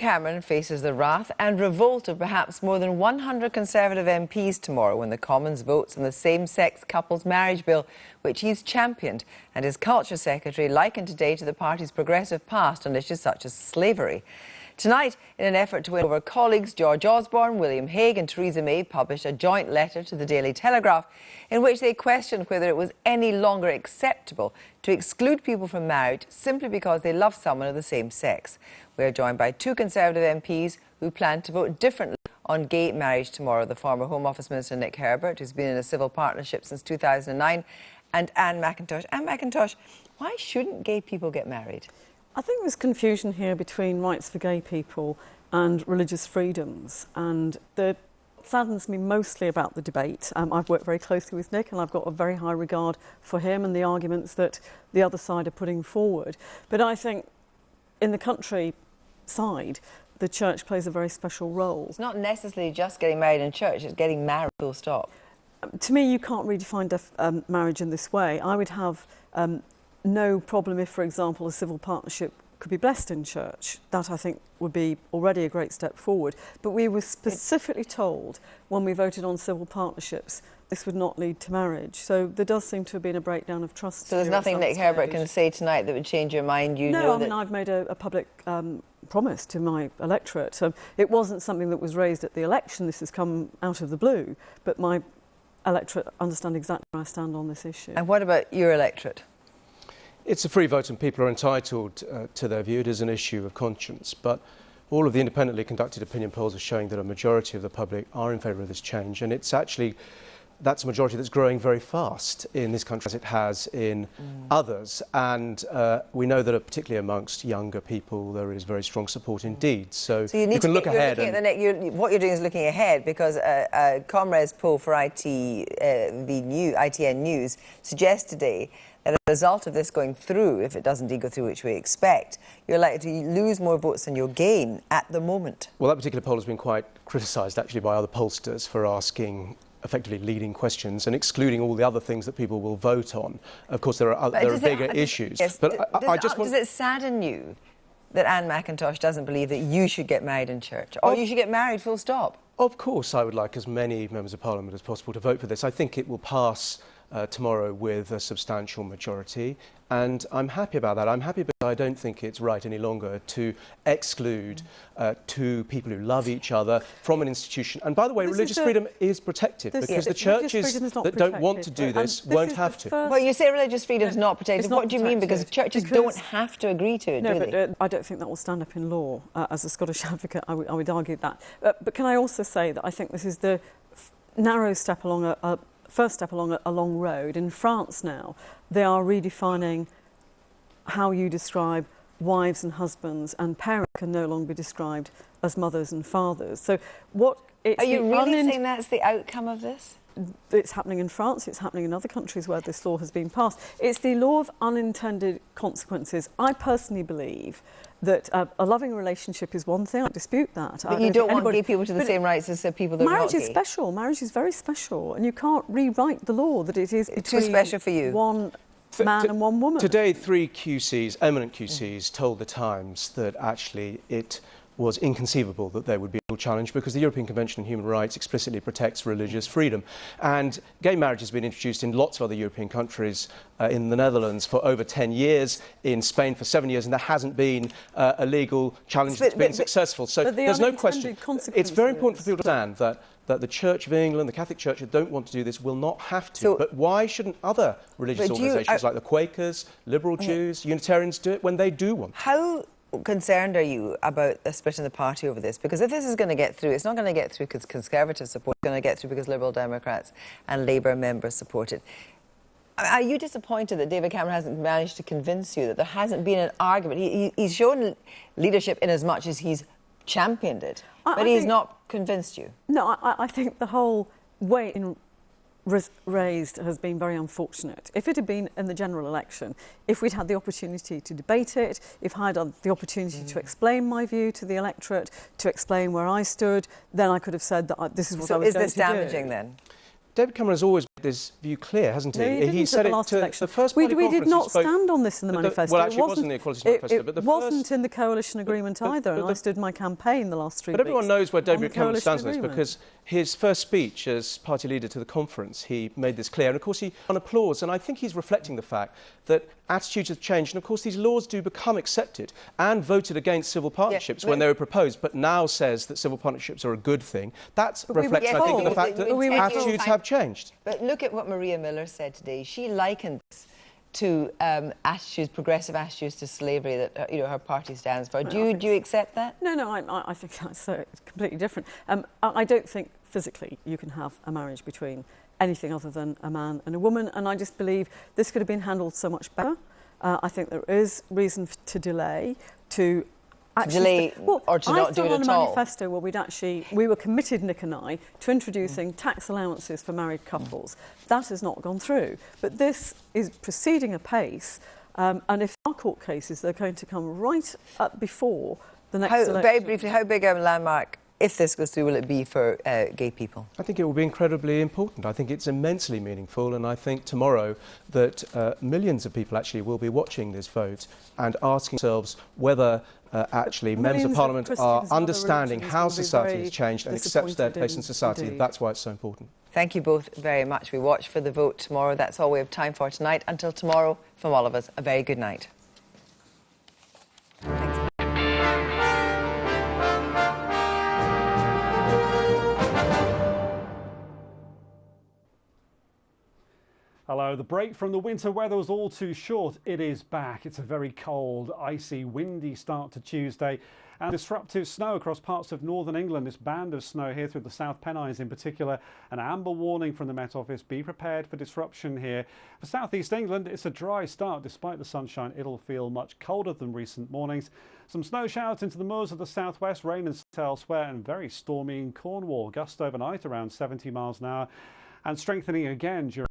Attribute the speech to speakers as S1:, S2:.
S1: Cameron faces the wrath and revolt of perhaps more than 100 Conservative MPs tomorrow when the Commons votes on the same-sex couples marriage bill, which he's championed, and his Culture Secretary likened today to the party's progressive past on issues such as slavery. Tonight, in an effort to win over colleagues, George Osborne, William Hague and Theresa May published a joint letter to the Daily Telegraph in which they questioned whether it was any longer acceptable to exclude people from marriage simply because they love someone of the same sex. We are joined by two Conservative MPs who plan to vote differently on gay marriage tomorrow. The former Home Office Minister Nick Herbert, who's been in a civil partnership since 2009, and Anne McIntosh. Anne McIntosh, why shouldn't gay people get married?
S2: I think there's confusion here between rights for gay people and religious freedoms, and that saddens me mostly about the debate. I've worked very closely with Nick and I've got a very high regard for him and the arguments that the other side are putting forward. But I think in the country side, the church plays a very special role. It's
S1: not necessarily just getting married in church, it's getting married, full stop.
S2: To me, you can't redefine marriage in this way. I would have no problem if, for example, a civil partnership could be blessed in church. That, I think, would be already a great step forward. But we were specifically told when we voted on civil partnerships this would not lead to marriage. So there does seem to have been a breakdown of trust.
S1: So there's nothing Nick Herbert can say tonight that would change your mind?
S2: No, I mean, I've made a public promise to my electorate. It wasn't something that was raised at the election. This has come out of the blue. But my electorate understand exactly where I stand on this issue.
S1: And what about your electorate?
S3: It's a free vote and people are entitled to their view. It is an issue of conscience. But all of the independently conducted opinion polls are showing that a majority of the public are in favour of this change. And it's actually, that's a majority that's growing very fast in this country as it has in others. And we know that particularly amongst younger people there is very strong support indeed. So you can look ahead.
S1: What you're doing is looking ahead, because Comrade's poll for ITN News suggests today that as a result of this going through, if it does indeed go through, which we expect, you're likely to lose more votes than you'll gain at the moment.
S3: Well, that particular poll has been quite criticised actually by other pollsters for asking effectively leading questions and excluding all the other things that people will vote on. Of course, there are bigger issues.
S1: Yes, but does it sadden you that Anne McIntosh doesn't believe that you should get married in church, or you should get married full stop?
S3: Of course, I would like as many members of Parliament as possible to vote for this. I think it will pass tomorrow with a substantial majority, and I'm happy about that. I'm happy because I don't think it's right any longer to exclude two people who love each other from an institution. And by the way, religious freedom is protected because the churches that don't want to do this won't have to.
S1: Well, you say religious freedom is not protected. What do you mean? Because churches don't have to agree to it, do they?
S2: No, but I don't think that will stand up in law. As a Scottish advocate, I would argue that. But can I also say that I think this is the narrow step along first step along a long road. In France now, they are redefining how you describe wives and husbands, and parents can no longer be described as mothers and fathers. So
S1: are you really saying that's the outcome of this?
S2: It's happening in France, it's happening in other countries where this law has been passed. It's the law of unintended consequences. I personally believe that a loving relationship is one thing. I dispute that.
S1: But you don't want gay people to the same rights as people that are not gay.
S2: Marriage is special. Marriage is very special, and you can't rewrite the law that it is between
S1: too special for you.
S2: One man and one woman.
S3: Today, 3 QCs, eminent QCs, told the Times that actually it was inconceivable that there would be a challenge because the European Convention on Human Rights explicitly protects religious freedom. And gay marriage has been introduced in lots of other European countries, in the Netherlands for over 10 years, in Spain for 7 years, and there hasn't been a legal challenge that's been successful. So there's no question. It's very important for people to understand that the Church of England, the Catholic Church, who don't want to do this will not have to. But why shouldn't other religious organisations like the Quakers, liberal Jews, Unitarians do it when they do want to?
S1: How concerned are you about a split in the party over this? Because if this is going to get through, it's not going to get through because Conservatives support it, it's going to get through because Liberal Democrats and Labour members support it. Are you disappointed that David Cameron hasn't managed to convince you, that there hasn't been an argument? He's shown leadership in as much as he's championed it, but he's not convinced you.
S2: No, I think the whole way in raised has been very unfortunate. If it had been in the general election, if we'd had the opportunity to debate it, if I had the opportunity to explain my view to the electorate, to explain where I stood, then I could have said that this is what I was going to do.
S1: So is this damaging then?
S3: David Cameron has always this view clear, hasn't he?
S2: No, he didn't
S3: said
S2: at the
S3: it
S2: last
S3: to
S2: election.
S3: the first
S2: we
S3: party conference
S2: did not
S3: he spoke,
S2: stand on this in the manifesto.
S3: Well, actually, it wasn't the Equality Manifesto. But
S2: it wasn't in the coalition agreement either, and I stood my campaign the last 3 weeks.
S3: But everyone knows where David Cameron stands on this,
S2: agreement.
S3: because his first speech as party leader to the conference, he made this clear. And of course, he won applause. And I think he's reflecting the fact that attitudes have changed. And of course, these laws do become accepted, and voted against civil partnerships when they were proposed, but now says that civil partnerships are a good thing. That reflects, I think, the fact that attitudes have changed.
S1: But look at what Maria Miller said today. She likened this to attitudes, progressive attitudes to slavery that her party stands for. Do you accept that?
S2: No, I think that's completely different. I don't think physically you can have a marriage between anything other than a man and a woman, and I just believe this could have been handled so much better. I think there is reason to delay, to actually
S1: or to not do it at all.
S2: I thought on a manifesto where we were committed, Nick and I, to introducing tax allowances for married couples. That has not gone through. But this is proceeding apace, and if our court cases, they're going to come right up before the next election.
S1: Very briefly, how big a landmark, if this goes through, will it be for gay people?
S3: I think it will be incredibly important. I think it's immensely meaningful, and I think tomorrow that millions of people actually will be watching this vote and asking themselves whether actually members of Parliament are understanding how society has changed and accepts their place in society.
S2: Indeed.
S3: That's why it's so important.
S1: Thank you both very much. We watch for the vote tomorrow. That's all we have time for tonight. Until tomorrow, from all of us, a very good night. Thanks.
S4: Hello. The break from the winter weather was all too short. It is back. It's a very cold, icy, windy start to Tuesday and disruptive snow across parts of northern England. This band of snow here through the South Pennines in particular. An amber warning from the Met Office. Be prepared for disruption here. For South East England, it's a dry start. Despite the sunshine, it'll feel much colder than recent mornings. Some snow showers into the moors of the southwest, rain and sleet elsewhere, and very stormy in Cornwall. Gusts overnight around 70 miles an hour and strengthening again during